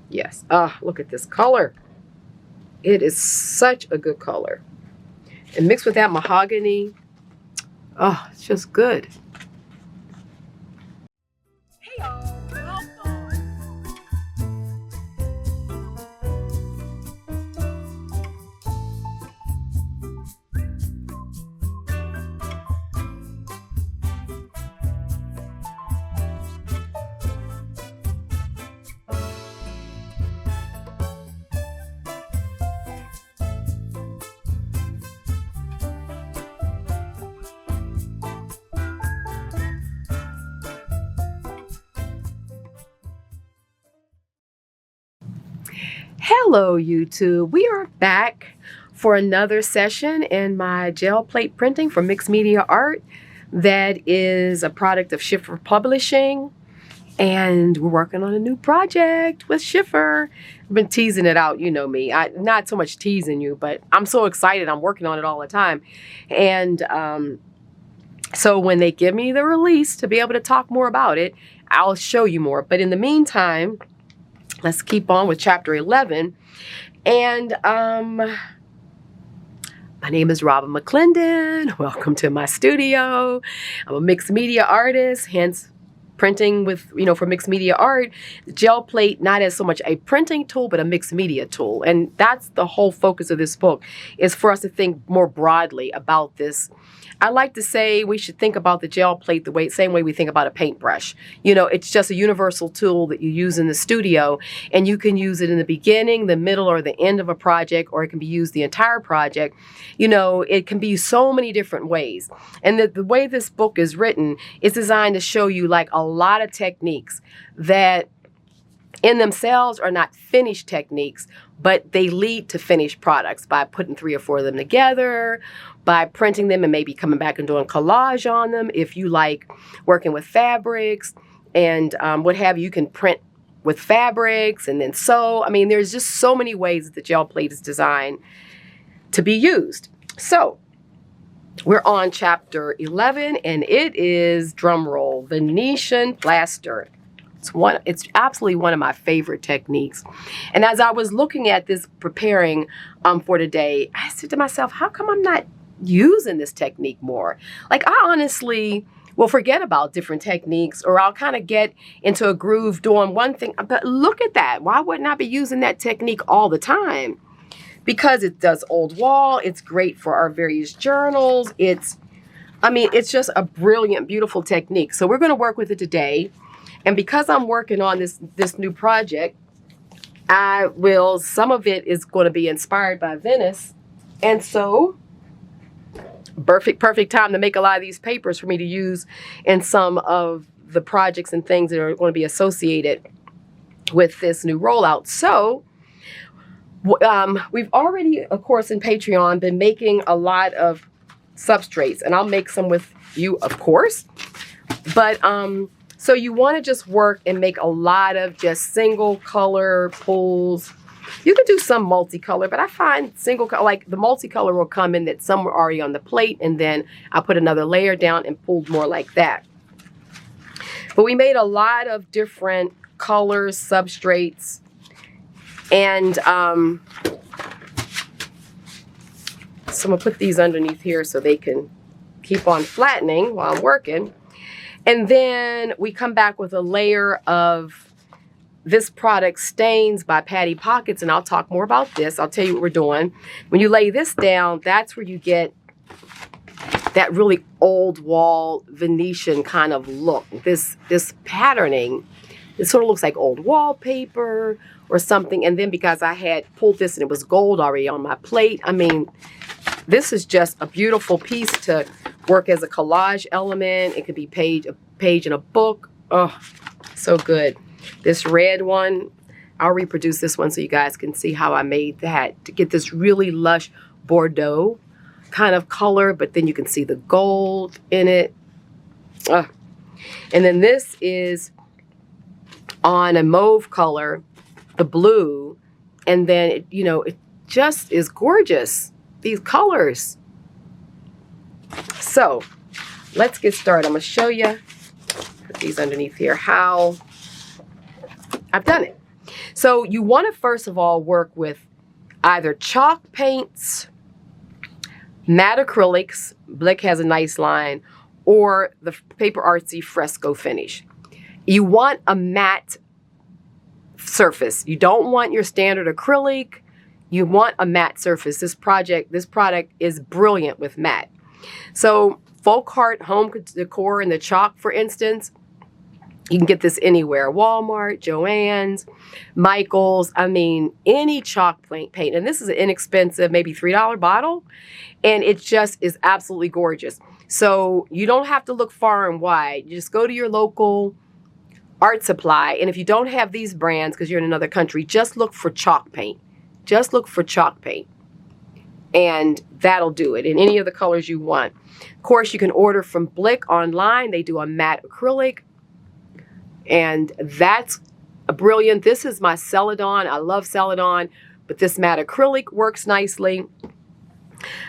Yes. Ah, look at this color. It is such a good color. And mixed with that mahogany, oh, it's just good. Hey y'all, welcome. Hello YouTube, we are back for another session in my gel plate printing for mixed media art. That is a product of Schiffer Publishing, and we're working on a new project with Schiffer. I've been teasing it out, you know me. Not so much teasing you, but I'm so excited. I'm working on it all the time. And so when they give me the release to be able to talk more about it, I'll show you more. But in the meantime, let's keep on with chapter 11. And my name is Robin McClendon. Welcome to my studio. I'm a mixed media artist, hence printing with, for mixed media art. Gel plate, not as so much a printing tool, but a mixed media tool. And that's the whole focus of this book, is for us to think more broadly about this. I like to say we should think about the gel plate the same way we think about a paintbrush. It's just a universal tool that you use in the studio, and you can use it in the beginning, the middle, or the end of a project, or it can be used the entire project. It can be so many different ways. And the way this book is written is designed to show you like a lot of techniques that in themselves are not finished techniques, but they lead to finished products by putting 3 or 4 of them together, by printing them and maybe coming back and doing collage on them. If you like working with fabrics and what have you, you can print with fabrics and then sew. I mean, there's just so many ways that the gel plate is designed to be used. So we're on chapter 11, and it is, drum roll, Venetian Plaster. It's absolutely one of my favorite techniques. And as I was looking at this, preparing for today, I said to myself, how come I'm not using this technique more? Like, I honestly will forget about different techniques, or I'll kind of get into a groove doing one thing. But look at that. Why wouldn't I be using that technique all the time? Because it does old wall. It's great for our various journals. It's just a brilliant, beautiful technique. So we're going to work with it today. And because I'm working on this new project, some of it is going to be inspired by Venice. And so, perfect time to make a lot of these papers for me to use in some of the projects and things that are going to be associated with this new rollout. So, we've already, of course, in Patreon, been making a lot of substrates. And I'll make some with you, of course. But, so you want to just work and make a lot of just single color pulls. You can do some multicolor, but I find single color, like the multicolor will come in that some were already on the plate, and then I put another layer down and pulled more like that. But we made a lot of different colors, substrates, and so I'm gonna put these underneath here so they can keep on flattening while I'm working. And then we come back with a layer of this product, Stains by Patty Pockets, and I'll talk more about this. I'll tell you what we're doing. When you lay this down, that's where you get that really old wall Venetian kind of look. This patterning, it sort of looks like old wallpaper or something. And then because I had pulled this and it was gold already on my plate, I mean, this is just a beautiful piece to work as a collage element. It could be a page in a book. Oh, so good. This red one, I'll reproduce this one so you guys can see how I made that to get this really lush Bordeaux kind of color, but then you can see the gold in it. And then this is on a mauve color, the blue, and then it just is gorgeous. These colors. So let's get started. I'm going to show you, put these underneath here, how I've done it. So you want to first of all work with either chalk paints, matte acrylics, Blick has a nice line, or the Paper Artsy fresco finish. You want a matte surface. You don't want your standard acrylic. You want a matte surface. This product is brilliant with matte. So folk art, home decor, and the chalk, for instance, you can get this anywhere. Walmart, Joann's, Michael's. I mean, any chalk paint. And this is an inexpensive, maybe $3 bottle. And it just is absolutely gorgeous. So you don't have to look far and wide. You just go to your local art supply. And if you don't have these brands because you're in another country, just look for chalk paint. Just look for chalk paint. And that'll do it in any of the colors you want. Of course, you can order from Blick online. They do a matte acrylic. And that's brilliant. This is my Celadon. I love Celadon, but this matte acrylic works nicely.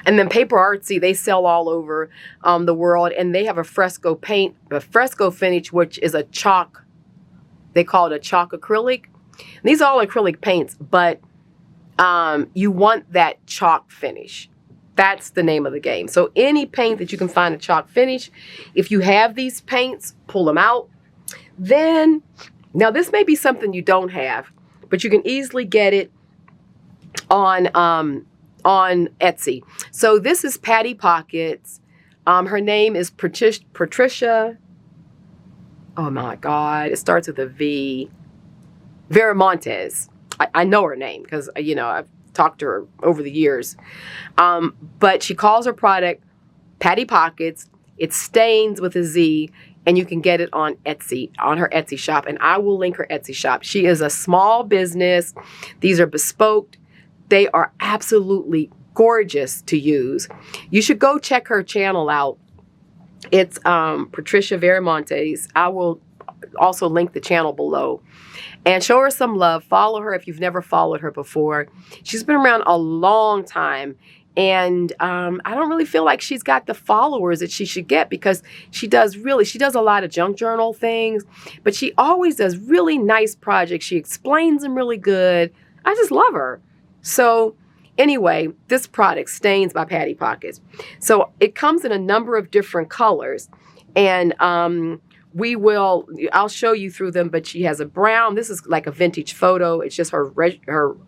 And then Paper Artsy, they sell all over the world, and they have a fresco paint, a fresco finish, which is a chalk. They call it a chalk acrylic. And these are all acrylic paints, but you want that chalk finish. That's the name of the game. So any paint that you can find a chalk finish, if you have these paints, pull them out. Then, now this may be something you don't have, but you can easily get it on Etsy. So this is Patty Pockets. Her name is Patricia. Oh my God, it starts with a V. Veramontes. I know her name because, you know, I've talked to her over the years. But she calls her product Patty Pockets. It stains with a Z. And you can get it on Etsy, on her Etsy shop. And I will link her Etsy shop. She is a small business. These are bespoke. They are absolutely gorgeous to use. You should go check her channel out. It's Patricia Veramontes. I will also link the channel below. And show her some love. Follow her if you've never followed her before. She's been around a long time. And I don't really feel like she's got the followers that she should get because she does a lot of junk journal things, but she always does really nice projects. She explains them really good. I just love her. So anyway, this product, Stains by Patty Pockets. So it comes in a number of different colors, and I'll show you through them, but she has a brown. This is like a vintage photo. It's just her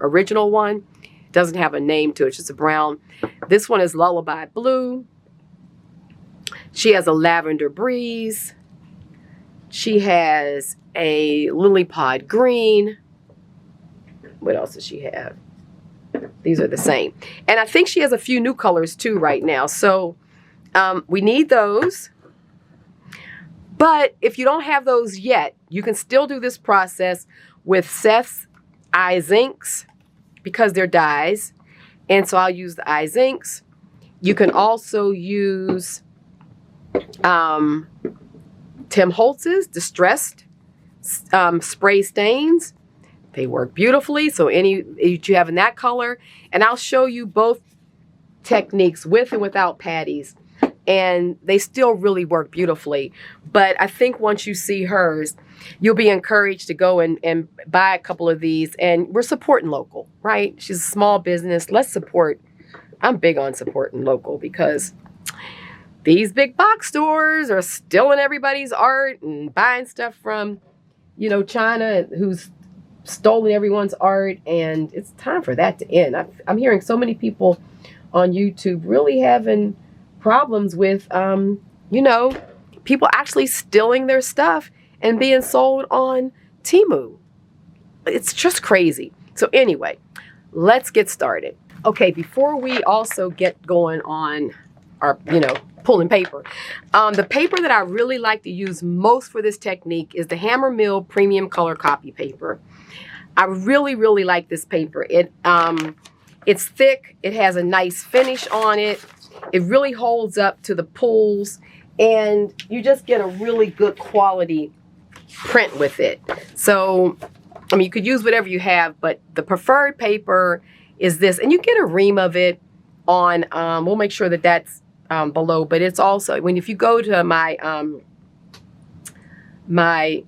original one. Doesn't have a name to it, it's just a brown. This one is Lullaby Blue. She has a Lavender Breeze. She has a Lily Pod Green. What else does she have? These are the same. And I think she has a few new colors too right now. So we need those. But if you don't have those yet, you can still do this process with Seth's 𝐈𝐍𝐼𝐍𝐿𝐄. Because they're dyes. And so I'll use the 𝐈𝐍𝐼𝐍𝐼𝐍𝐿𝐄. You can also use Tim Holtz's Distressed spray stains. They work beautifully. So any that you have in that color. And I'll show you both techniques with and without patties. And they still really work beautifully. But I think once you see hers, you'll be encouraged to go and buy a couple of these. And we're supporting local, right? She's a small business. Let's support. I'm big on supporting local because these big box stores are stealing everybody's art and buying stuff from, you know, China, who's stolen everyone's art. And it's time for that to end. I'm hearing so many people on YouTube really having problems with, you know, people actually stealing their stuff and being sold on Temu. It's just crazy. So anyway, let's get started. Okay, before we also get going on our, you know, pulling paper, the paper that I really like to use most for this technique is the Hammer Mill Premium Color Copy paper. I really, really like this paper. It's thick. It has a nice finish on it. It really holds up to the pulls, and you just get a really good quality print with it. So, I mean, you could use whatever you have, but the preferred paper is this, and you get a ream of it on, we'll make sure that that's below, but it's also, if you go to my, my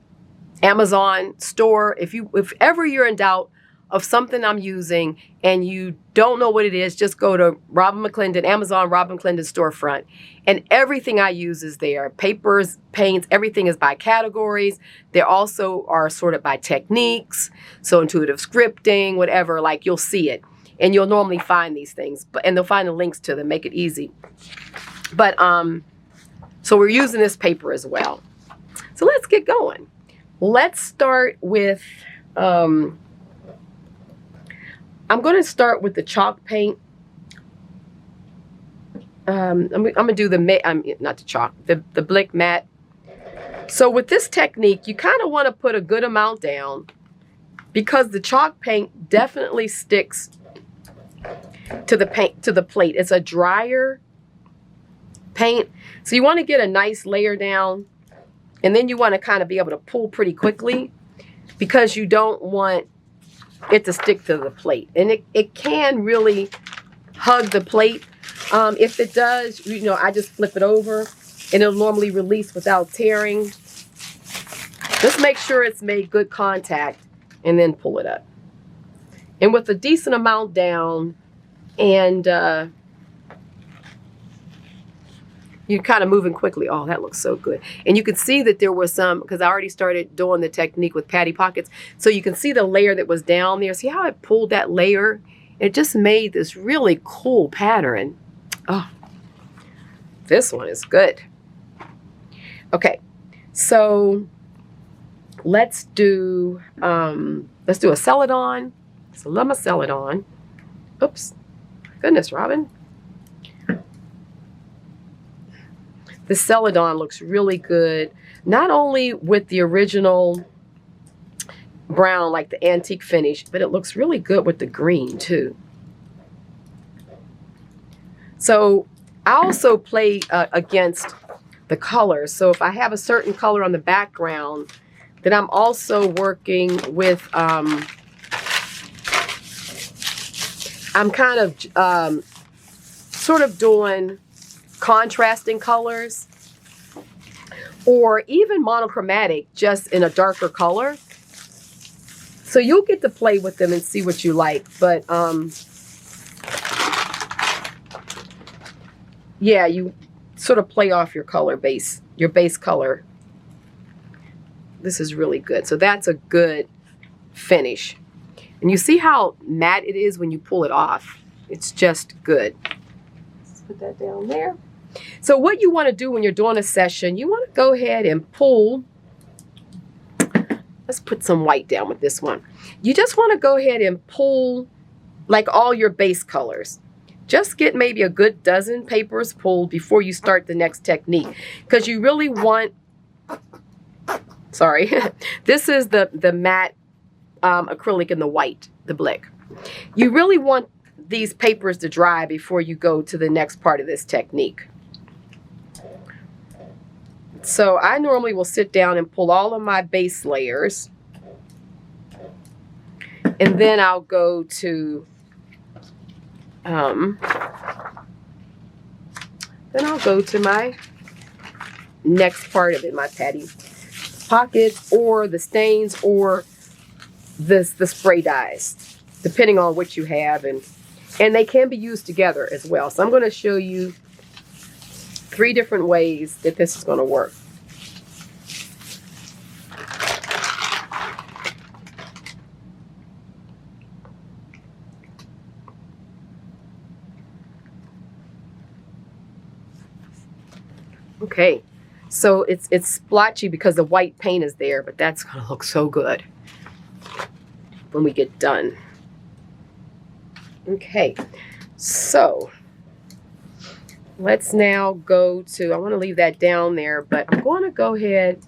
Amazon store. If ever you're in doubt of something I'm using and you don't know what it is, just go to Robin McClendon, Amazon Robin McClendon storefront, and everything I use is there. Papers, paints, everything is by categories. They also are sorted by techniques, so intuitive scripting, whatever, like you'll see it. And you'll normally find these things, and they'll find the links to them, make it easy. But so we're using this paper as well. So let's get going. Let's start with I'm going to start with the chalk paint. I'm going to do the not the chalk, the Blick matte. So with this technique, you kind of want to put a good amount down because the chalk paint definitely sticks to the plate. It's a drier paint, so you want to get a nice layer down, and then you want to kind of be able to pull pretty quickly because you don't want it to stick to the plate, and it can really hug the plate. If it does, you know, I just flip it over and it'll normally release without tearing. Just make sure it's made good contact and then pull it up. And with a decent amount down, and you're kind of moving quickly. Oh, that looks so good. And you can see that there was some, because I already started doing the technique with patty pockets. So you can see the layer that was down there. See how I pulled that layer? It just made this really cool pattern. Oh, this one is good. Okay, so let's do a Celadon. So let me Celadon. Oops, goodness, Robin. The Celadon looks really good, not only with the original brown, like the antique finish, but it looks really good with the green too. So I also play against the colors. So if I have a certain color on the background, then I'm also working with, I'm kind of sort of doing contrasting colors, or even monochromatic, just in a darker color. So you'll get to play with them and see what you like. But yeah, you sort of play off your color base, your base color. This is really good. So that's a good finish. And you see how matte it is when you pull it off. It's just good. Let's put that down there. So what you want to do when you're doing a session, you want to go ahead and pull. Let's put some white down with this one. You just want to go ahead and pull like all your base colors. Just get maybe a good dozen papers pulled before you start the next technique, because you really want, sorry, this is the matte acrylic in the white, the Blick. You really want these papers to dry before you go to the next part of this technique. So I normally will sit down and pull all of my base layers, and then I'll go to my next part of it, my patty pockets, or the stains, or the spray dyes, depending on what you have, and they can be used together as well. So I'm going to show you 3 different ways that this is going to work. Okay, so it's splotchy because the white paint is there, but that's going to look so good when we get done. Okay, so let's now go to, I want to leave that down there, but I'm going to go ahead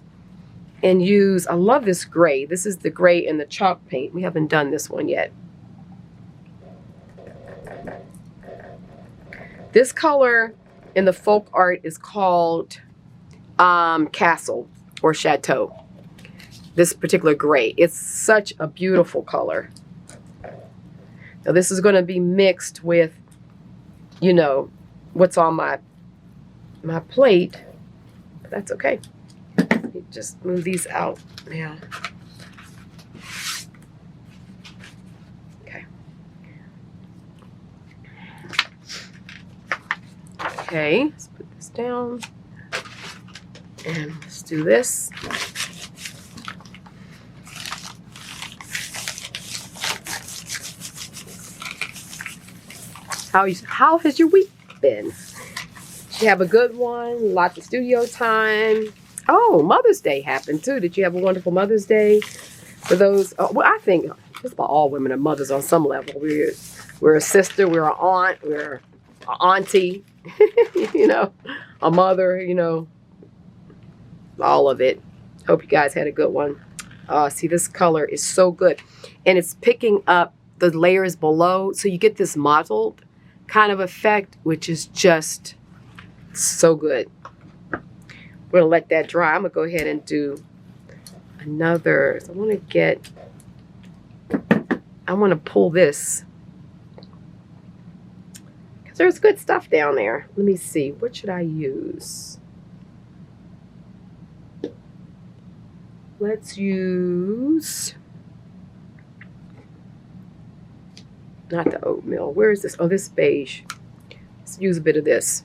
and use, I love this gray. This is the gray in the chalk paint. We haven't done this one yet. This color in the folk art is called Castle or Chateau. This particular gray. It's such a beautiful color. Now this is going to be mixed with, you know, what's on my plate, but that's okay. Need just move these out now. Okay. Okay, let's put this down. And let's do this. How has your week been? Did you have a good one? Lots of studio time? Oh, Mother's Day happened too. Did you have a wonderful Mother's Day? For those, well, I think just about all women are mothers on some level. We're a sister, we're an aunt, we're an auntie, you know, a mother, you know, all of it. Hope you guys had a good one. See, this color is so good. And it's picking up the layers below. So you get this mottled kind of effect, which is just so good. We're gonna let that dry. I'm gonna go ahead and do another. So I want to pull this because there's good stuff down there. Let me see. What should I use? Let's use not the oatmeal. Where is this? Oh, this beige. Let's use a bit of this.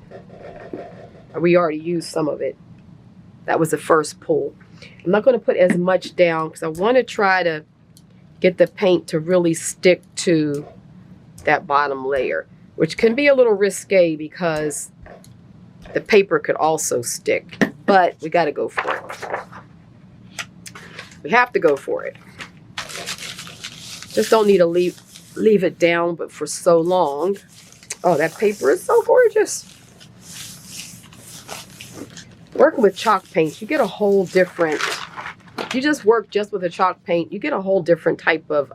We already used some of it. That was the first pull. I'm not going to put as much down because I want to try to get the paint to really stick to that bottom layer, which can be a little risque because the paper could also stick, but we got to go for it. We have to go for it. Just don't need to leave it down, but for so long. Oh, that paper is so gorgeous. Working with chalk paints, you get a whole different, you just work just with a chalk paint, you get a whole different type of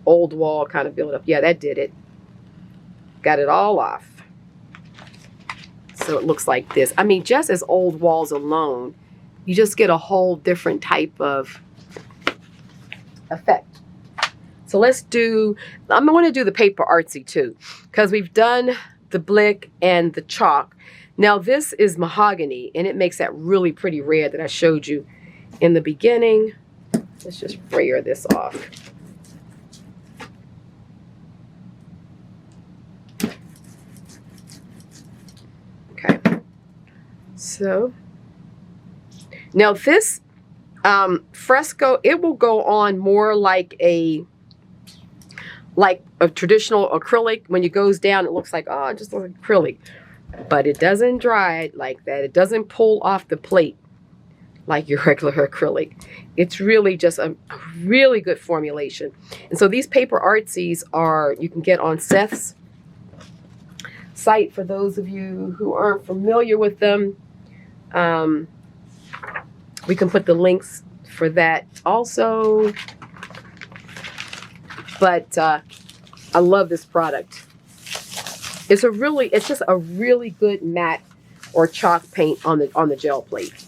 old wall kind of build up. Yeah, that did it. Got it all off. So it looks like this. I mean, just as old walls alone, you just get a whole different type of effect. So let's do, I'm going to do the paper artsy too, because we've done the blick and the chalk. Now this is mahogany, and it makes that really pretty red that I showed you in the beginning. Let's just sprayer this off. Okay. So now this fresco, it will go on more like a traditional acrylic. When it goes down, it looks like, oh, it just looks like acrylic. But it doesn't dry like that. It doesn't pull off the plate like your regular acrylic. It's really just a really good formulation. And so these paper artsies are, you can get on Seth's site for those of you who aren't familiar with them. We can put the links for that also. But I love this product. It's just a really good matte or chalk paint on the gel plate.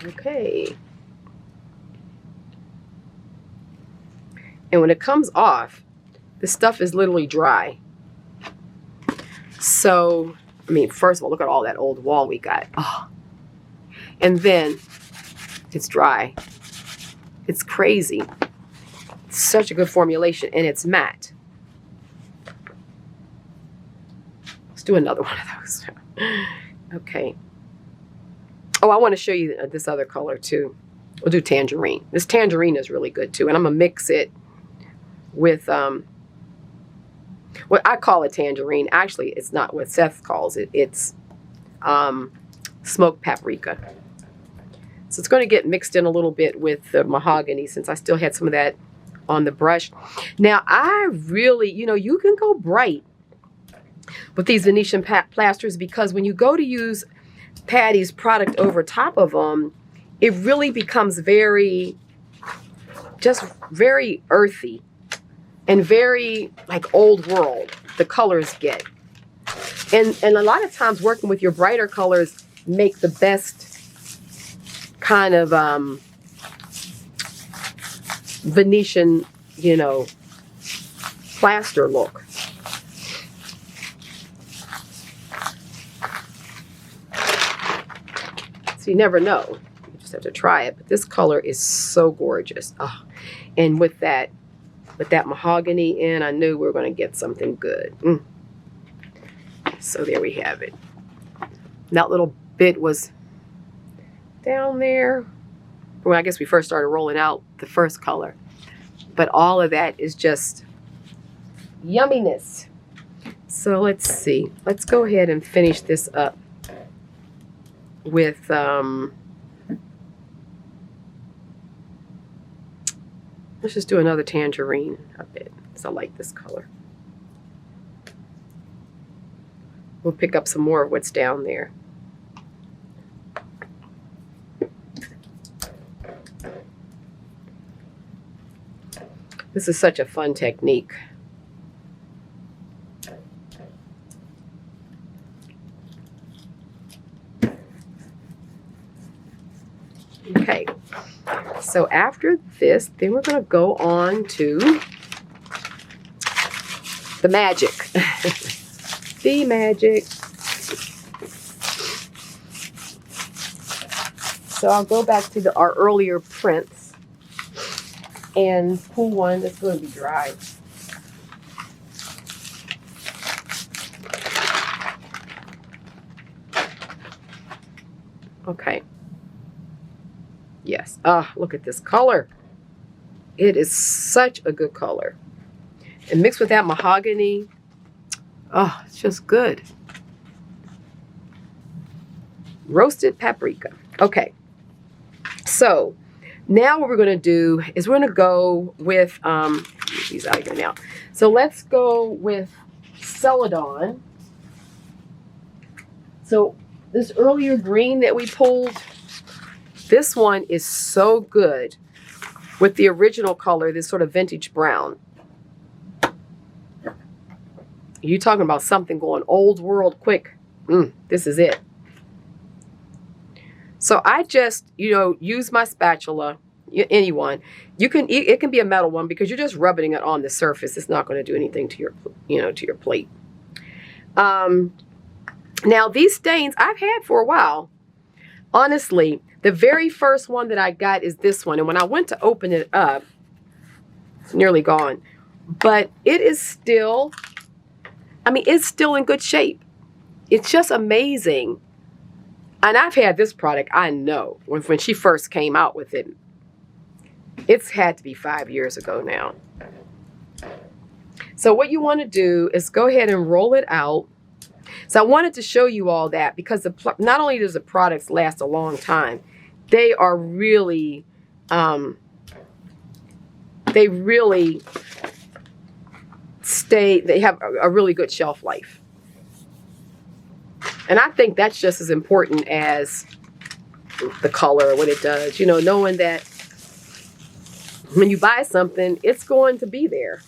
Okay. And when it comes off, the stuff is literally dry. So, I mean, first of all, look at all that old wall we got. Oh. And then it's dry. It's crazy. It's such a good formulation, and it's matte. Let's do another one of those. Okay. Oh, I want to show you this other color too. We'll do tangerine. This tangerine is really good too, and I'm gonna mix it with what I call a tangerine. Actually, it's not what Seth calls it. It's smoked paprika. So it's going to get mixed in a little bit with the mahogany since I still had some of that on the brush. Now, I really, you know, you can go bright with these Venetian plasters because when you go to use Patty's product over top of them, it really becomes just very earthy and very like old world, the colors get. And a lot of times working with your brighter colors make the best kind of Venetian, you know, plaster look. So you never know. You just have to try it. But this color is so gorgeous. Oh, and with that mahogany in, I knew we were going to get something good. So there we have it. That little bit was down there when I guess we first started rolling out the first color. But all of that is just yumminess. So let's see. Let's go ahead and finish this up with let's just do another tangerine a bit, because I like this color. We'll pick up some more of what's down there. This is such a fun technique. Okay, so after this, then we're going to go on to the magic. The magic. So I'll go back to our earlier prints and pull one that's going to be dry. Okay. Yes. Ah, look at this color. It is such a good color. And mixed with that mahogany, oh, it's just good. Roasted paprika. Okay. So now what we're going to do is we're going to go with, these out here now. So let's go with Celadon. So this earlier green that we pulled, this one is so good with the original color, this sort of vintage brown. You talking about something going old world quick. This is it. So I just, use my spatula, anyone. It can be a metal one because you're just rubbing it on the surface. It's not going to do anything to your, to your plate. Now these stains I've had for a while. Honestly, the very first one that I got is this one. And when I went to open it up, it's nearly gone. But it is still, it's still in good shape. It's just amazing. And I've had this product, I know, when she first came out with it. It's had to be 5 years ago now. So what you want to do is go ahead and roll it out. So I wanted to show you all that because not only does the products last a long time, they are really, they have a really good shelf life. And I think that's just as important as the color, what it does. Knowing that when you buy something, it's going to be there.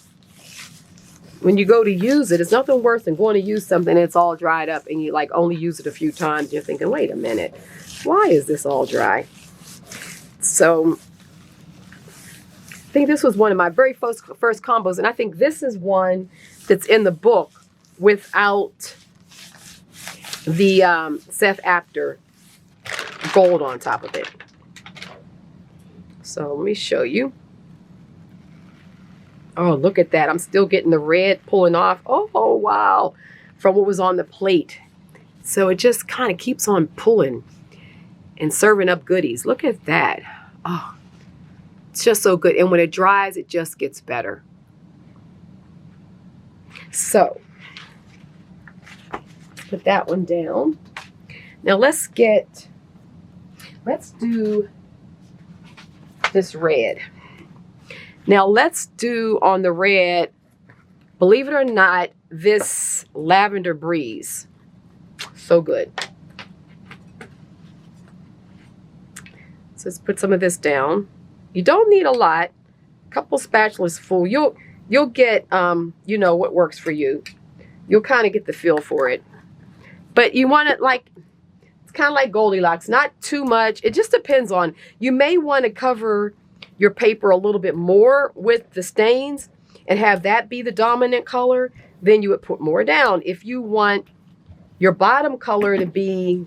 When you go to use it, it's nothing worse than going to use something that's all dried up and you only use it a few times. You're thinking, wait a minute, why is this all dry? So I think this was one of my very first combos. And I think this is one that's in the book without the Seth Apter gold on top of it. So let me show you. Oh, look at that. I'm still getting the red pulling off. Oh, wow. From what was on the plate. So it just kind of keeps on pulling and serving up goodies. Look at that. Oh, it's just so good. And when it dries, it just gets better. So put that one down. Now let's do this red. Now let's do on the red, believe it or not, this Lavender Breeze. So good. So let's put some of this down. You don't need a lot. A couple spatulas full. You'll get what works for you. You'll kind of get the feel for it. But you want it it's kind of like Goldilocks, not too much. It just depends on, you may want to cover your paper a little bit more with the stains and have that be the dominant color, then you would put more down. If you want your bottom color to be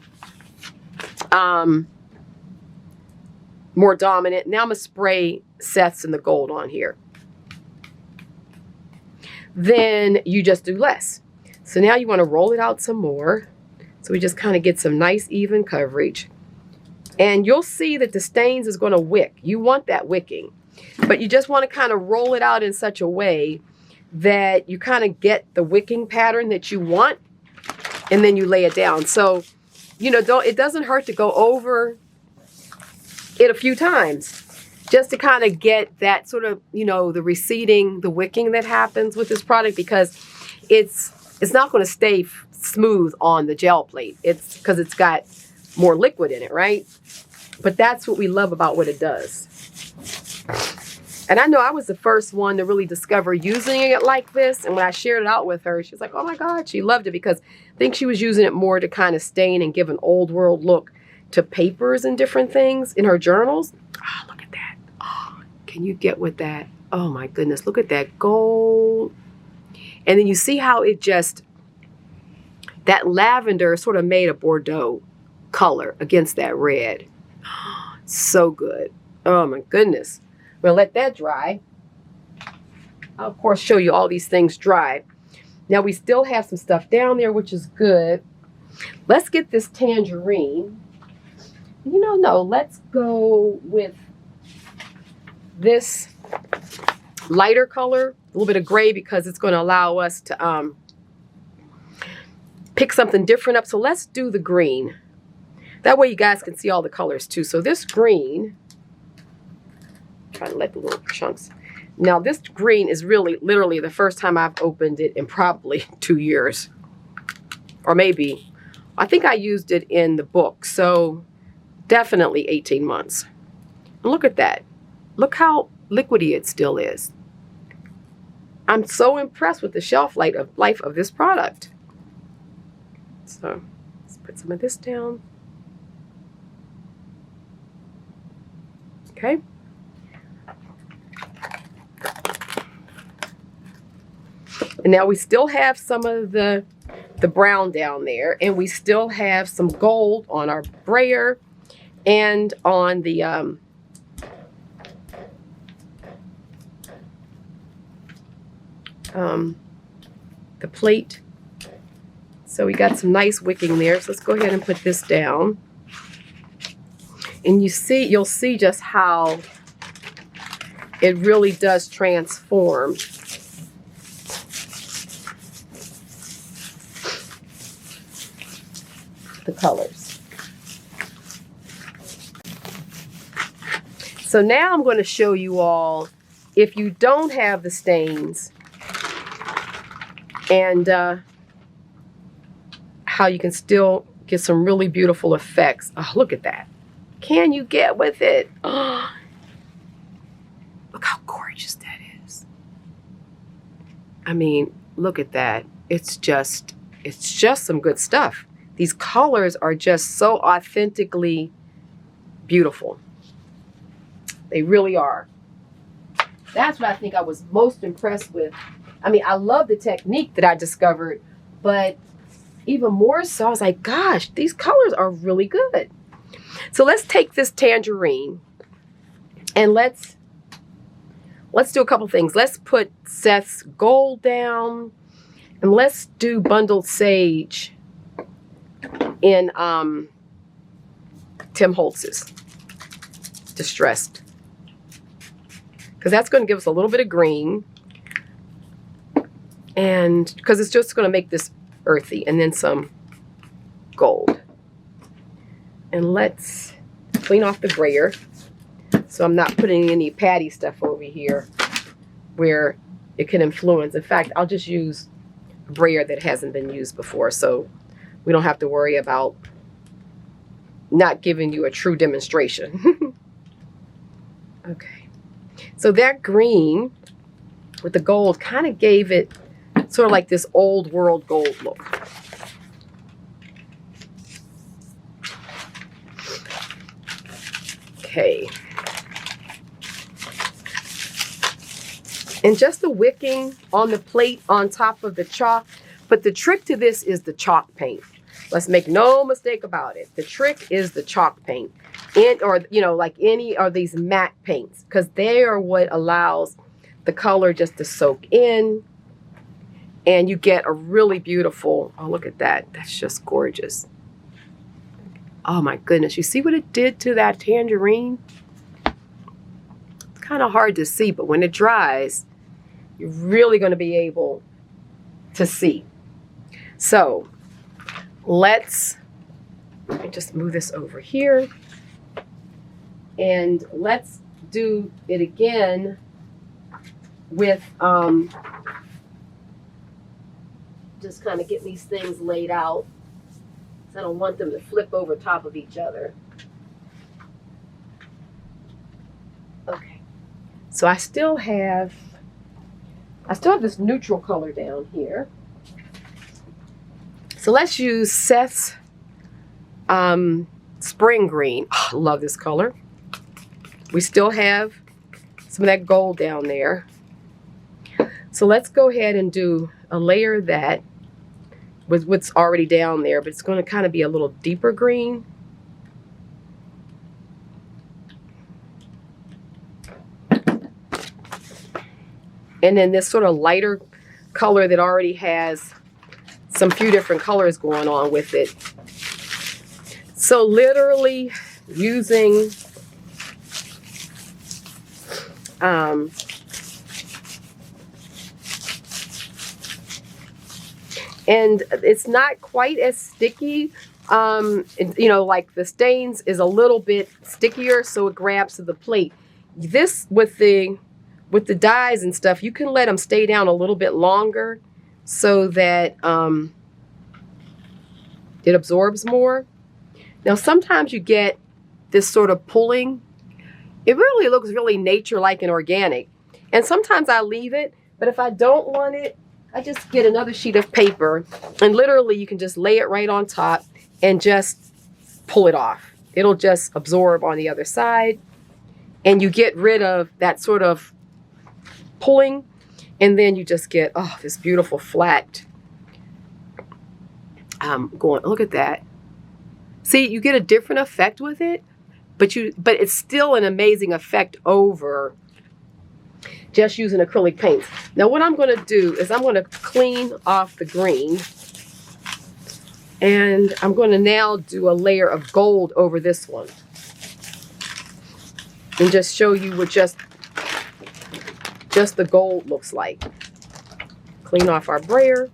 more dominant, now I'm going to spray Seth's and the gold on here. Then you just do less. So now you want to roll it out some more. So we just kind of get some nice even coverage. And you'll see that the stains is going to wick. You want that wicking. But you just want to kind of roll it out in such a way that you kind of get the wicking pattern that you want. And then you lay it down. So, you know, it doesn't hurt to go over it a few times just to kind of get that sort of, you know, the receding, the wicking that happens with this product, because it's not going to stay smooth on the gel plate. It's because it's got more liquid in it, right? But that's what we love about what it does. And I know I was the first one to really discover using it like this. And when I shared it out with her, she was like, oh my God, she loved it, because I think she was using it more to kind of stain and give an old world look to papers and different things in her journals. Oh, look at that. Oh, can you get with that? Oh my goodness, look at that gold. And then you see how it just, that lavender sort of made a Bordeaux color against that red. So good. Oh my goodness. We'll let that dry. I'll of course show you all these things dry. Now we still have some stuff down there, which is good. Let's get this tangerine. You know, no, let's go with this lighter color, a little bit of gray, because it's going to allow us to pick something different up. So let's do the green. That way you guys can see all the colors too. So this green, try to let the little chunks. Now this green is really literally the first time I've opened it in probably 2 years. Or maybe, I think I used it in the book. So definitely 18 months. And look at that. Look how liquidy it still is. I'm so impressed with the shelf life of this product. So let's put some of this down. Okay. And now we still have some of the brown down there, and we still have some gold on our brayer and on the plate. So we got some nice wicking there. So let's go ahead and put this down. And you'll see just how it really does transform the colors. So now I'm going to show you all, if you don't have the stains, and how you can still get some really beautiful effects. Oh, look at that. Can you get with it? Oh, look how gorgeous that is. I mean, look at that. It's just some good stuff. These colors are just so authentically beautiful. They really are. That's what I think I was most impressed with. I mean, I love the technique that I discovered, but even more so, I was like, gosh, these colors are really good. So let's take this tangerine and let's do a couple things. Let's put Seth's gold down, and let's do bundled sage in Tim Holtz's distressed, because that's going to give us a little bit of green, and because it's just going to make this earthy, and then some gold. And let's clean off the brayer so I'm not putting any patty stuff over here where it can influence. In fact, I'll just use a brayer that hasn't been used before, so we don't have to worry about not giving you a true demonstration. Okay, so that green with the gold kind of gave it sort of like this old world gold look. Okay. And just the wicking on the plate on top of the chalk. But the trick to this is the chalk paint. Let's make no mistake about it. The trick is the chalk paint. Or, you know, like any of these matte paints, because they are what allows the color just to soak in. And you get a really beautiful, oh, look at that. That's just gorgeous. Oh my goodness, you see what it did to that tangerine? It's kind of hard to see, but when it dries, you're really going to be able to see. So let me just move this over here. And let's do it again with, just kind of get these things laid out. I don't want them to flip over top of each other. Okay, so I still have this neutral color down here. So let's use Seth's Spring Green. Oh, I love this color. We still have some of that gold down there. So let's go ahead and do a layer that with what's already down there, but it's going to kind of be a little deeper green. And then this sort of lighter color that already has some few different colors going on with it. So literally using and it's not quite as sticky, you know, like the stains is a little bit stickier, so it grabs to the plate. This with the dyes and stuff, you can let them stay down a little bit longer so that it absorbs more. Now sometimes you get this sort of pulling. It really looks really nature-like and organic. And sometimes I leave it, but if I don't want it, I just get another sheet of paper, and literally you can just lay it right on top and just pull it off. It'll just absorb on the other side, and you get rid of that sort of pulling, and then you just get, oh, this beautiful flat going. Look at that. See, you get a different effect with it, but it's still an amazing effect over just using acrylic paints. Now what I'm going to do is I'm going to clean off the green, and I'm going to now do a layer of gold over this one and just show you what just the gold looks like. Clean off our brayer.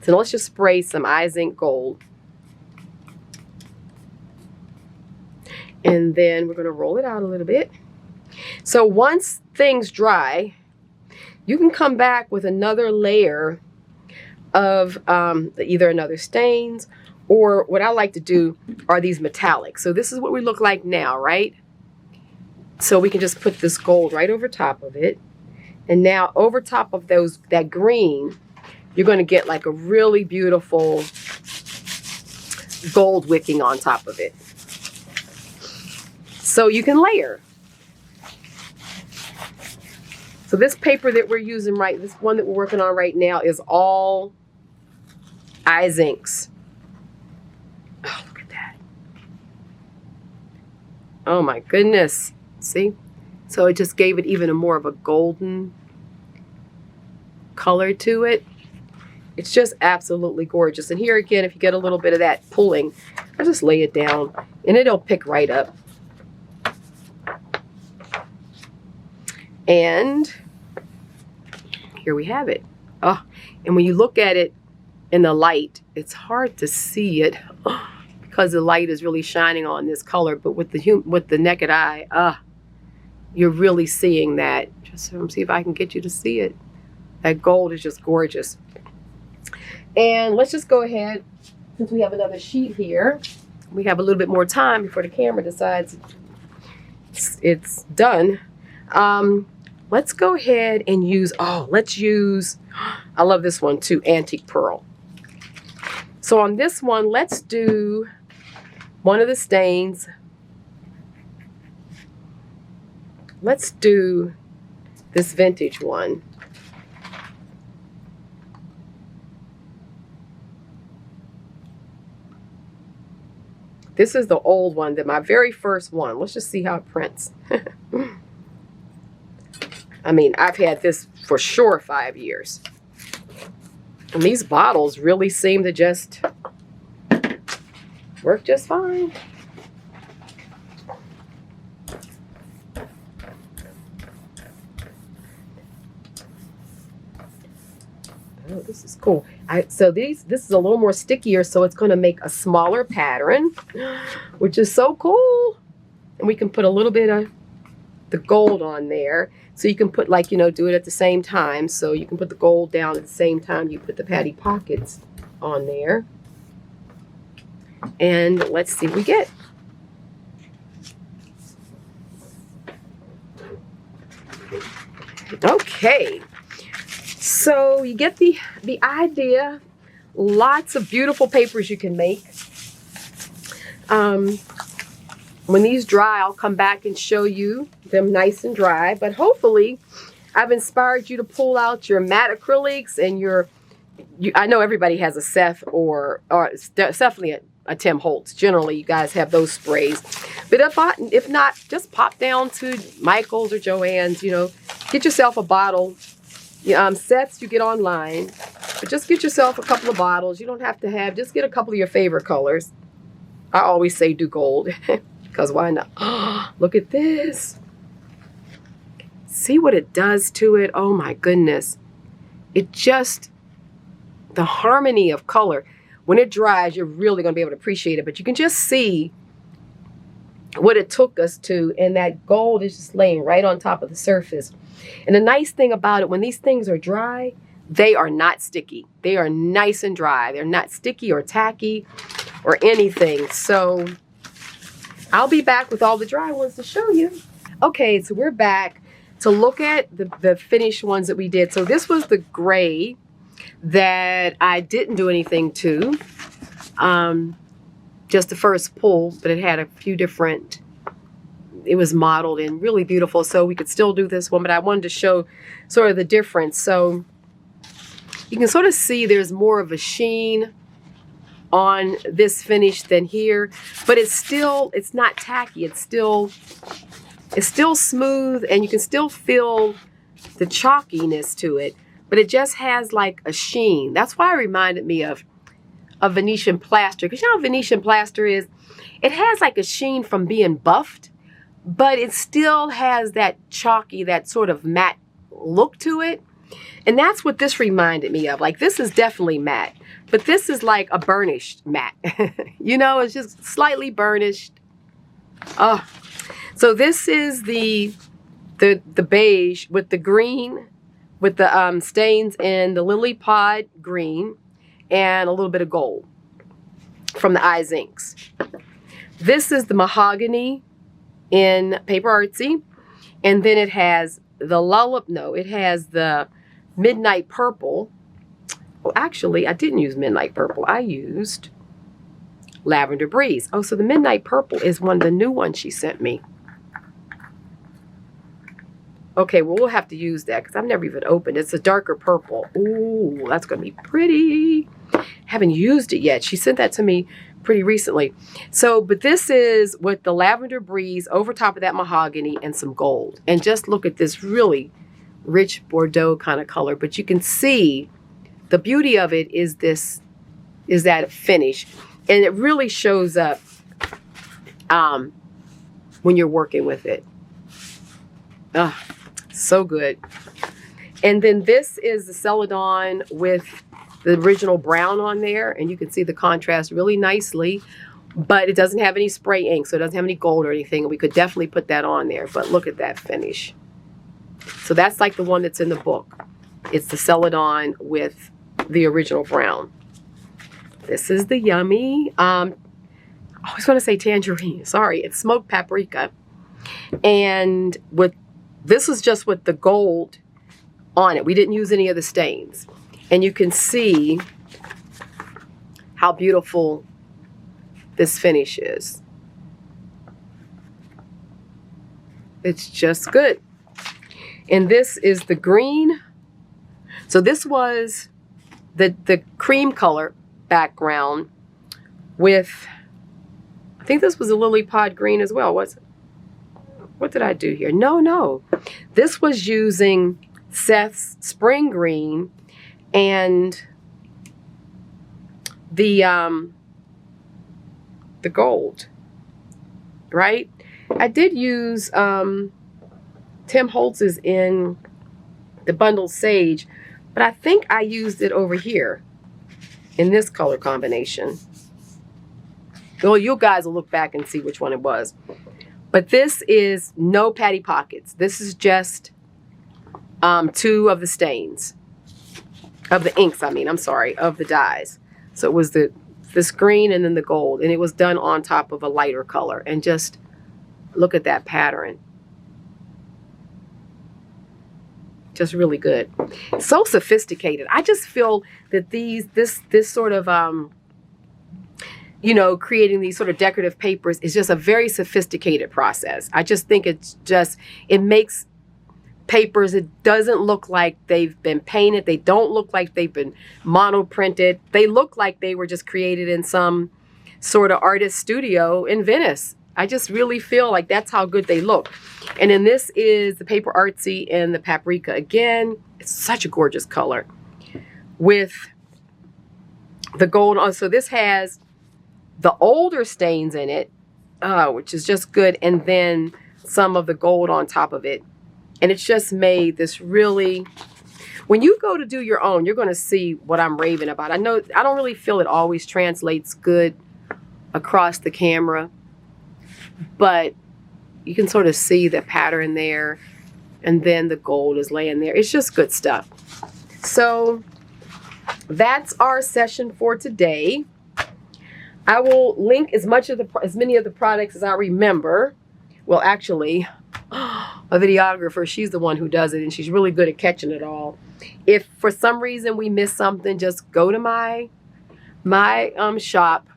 So let's just spray some 𝐈𝐍𝐼𝐄 gold. And then we're going to roll it out a little bit. So once things dry, you can come back with another layer of either another stains, or what I like to do are these metallics. So this is what we look like now, right? So we can just put this gold right over top of it. And now over top of that green, you're going to get like a really beautiful gold wicking on top of it. So you can layer. So this paper that we're using, this one that we're working on right now, is all 𝐈𝐍𝐼𝐄s. Oh, look at that. Oh my goodness. See? So it just gave it even more of a golden color to it. It's just absolutely gorgeous. And here again, if you get a little bit of that pulling, I just lay it down and it'll pick right up. And here we have it. Oh, and when you look at it in the light, it's hard to see it because the light is really shining on this color. But with the naked eye, you're really seeing that. Just see if I can get you to see it. That gold is just gorgeous. And let's just go ahead, since we have another sheet here, we have a little bit more time before the camera decides it's done. Let's go ahead and use, let's use, I love this one too, Antique Pearl. So on this one, let's do one of the stains let's do this vintage one. This is the old one, my very first one. Let's just see how it prints. I mean, I've had this for sure 5 years. And these bottles really seem to just work just fine. Oh, this is cool. So this is a little more stickier, so it's going to make a smaller pattern, which is so cool. And we can put a little bit of the gold on there. So you can put, like, you know, do it at the same time. So you can put the gold down at the same time you put the patty pockets on there. And let's see what we get. Okay. So you get the idea. Lots of beautiful papers you can make. When these dry, I'll come back and show you them nice and dry. But hopefully, I've inspired you to pull out your matte acrylics and I know everybody has a Seth or it's definitely a Tim Holtz. Generally, you guys have those sprays. But if not, just pop down to Michael's or Joann's. You know, get yourself a bottle. Sets you get online, but just get yourself a couple of bottles. You don't have to have, just get a couple of your favorite colors. I always say do gold, because why not? Oh, look at this. See what it does to it? Oh my goodness. It just, the harmony of color. When it dries, you're really going to be able to appreciate it, but you can just see what it took us to, and that gold is just laying right on top of the surface. And the nice thing about it, when these things are dry, they are not sticky. They are nice and dry. They're not sticky or tacky or anything. So I'll be back with all the dry ones to show you. Okay, so we're back to look at the finished ones that we did. So this was the gray that I didn't do anything to. Just the first pull, but it had a few different, it was modeled and really beautiful, so we could still do this one, but I wanted to show sort of the difference. So you can sort of see there's more of a sheen on this finish than here, but it's not tacky. It's still smooth, and you can still feel the chalkiness to it, but it just has like a sheen. That's why it reminded me of Venetian plaster, because you know how Venetian plaster is? It has like a sheen from being buffed, but it still has that chalky, that sort of matte look to it. And that's what this reminded me of. Like, this is definitely matte, but this is like a burnished matte. You know, it's just slightly burnished. So this is the beige with the green, with the stains in the lily pod green and a little bit of gold from the 𝐈𝐍𝐼𝐍𝐿𝐄. This is the mahogany in Paper Artsy, and then it has it has the midnight purple. Well, actually, I didn't use midnight purple. I used lavender breeze. Oh, so the midnight purple is one of the new ones she sent me. Okay, well, we'll have to use that because I've never even opened it. It's a darker purple. Ooh, that's going to be pretty. Haven't used it yet. She sent that to me pretty recently. So, but this is with the lavender breeze over top of that mahogany and some gold. And just look at this really rich Bordeaux kind of color. But you can see the beauty of it is that finish. And it really shows up when you're working with it. So good. And then this is the Celadon with the original brown on there, and you can see the contrast really nicely, but it doesn't have any spray ink, so it doesn't have any gold or anything. We could definitely put that on there, but look at that finish. So that's like the one that's in the book. It's the Celadon with the original brown. This is the yummy, I always want to say tangerine, sorry, it's smoked paprika. And this was just with the gold on it. We didn't use any of the stains. And you can see how beautiful this finish is. It's just good. And this is the green. So this was the cream color background with, I think this was a lily pod green as well. What did I do here? No. This was using Seth's spring green and the gold, right? I did use Tim Holtz's in the bundled sage, but I think I used it over here in this color combination. Well, you guys will look back and see which one it was. But this is no patty pockets. This is just 2 of the stains, of the inks, of the dyes. So it was this green and then the gold, and it was done on top of a lighter color. And just look at that pattern. Just really good. So sophisticated. I just feel that this sort of creating these sort of decorative papers is just a very sophisticated process. I just think it makes papers, it doesn't look like they've been painted. They don't look like they've been monoprinted. They look like they were just created in some sort of artist studio in Venice. I just really feel like that's how good they look. And then this is the Paper Artsy and the Paprika. Again, it's such a gorgeous color with the gold on. So this has the older stains in it, which is just good, and then some of the gold on top of it. And it's just made this really, when you go to do your own, you're going to see what I'm raving about. I know I don't really feel it always translates good across the camera, but you can sort of see the pattern there, and then the gold is laying there. It's just good stuff. So that's our session for today. I will link as many of the products as I remember. Well, actually, a videographer, she's the one who does it, and she's really good at catching it all. If for some reason we miss something, just go to my shop,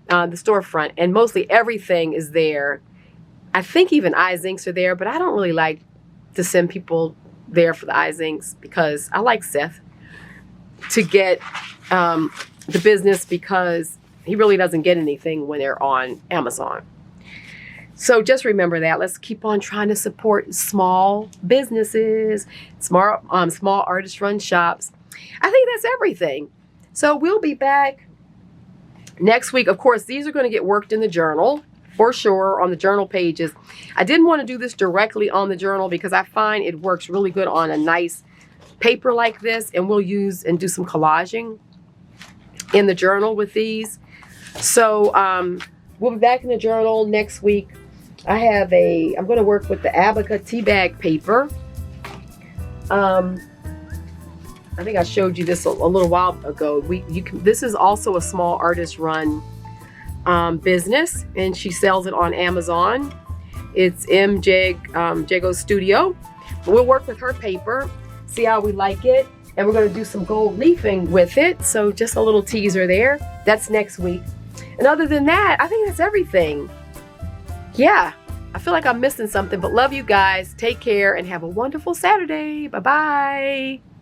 the storefront, and mostly everything is there. I think even 𝐈𝐍𝐅𝐈𝐍𝐈𝐍𝐿𝐍𝐼nks are there, but I don't really like to send people there for the 𝐈𝐍𝐼nks because I like Seth to get the business, because he really doesn't get anything when they're on Amazon. So just remember that. Let's keep on trying to support small businesses, small artist-run shops. I think that's everything. So we'll be back next week. Of course, these are going to get worked in the journal for sure, on the journal pages. I didn't want to do this directly on the journal because I find it works really good on a nice paper like this, and we'll use and do some collaging in the journal with these. So we'll be back in the journal next week. I'm going to work with the 𝐏𝐻𝐿𝐍𝐈𝐍𝐿𝐍𝐼nk tea bag paper. I think I showed you this a little while ago. This is also a small artist-run business, and she sells it on Amazon. It's 𝐏𝐻𝐿𝐍𝐈𝐍𝐿𝐍𝐼nk Studio. We'll work with her paper, see how we like it, and we're going to do some gold leafing with it. So just a little teaser there. That's next week. And other than that, I think that's everything. Yeah, I feel like I'm missing something, but love you guys. Take care and have a wonderful Saturday. Bye-bye.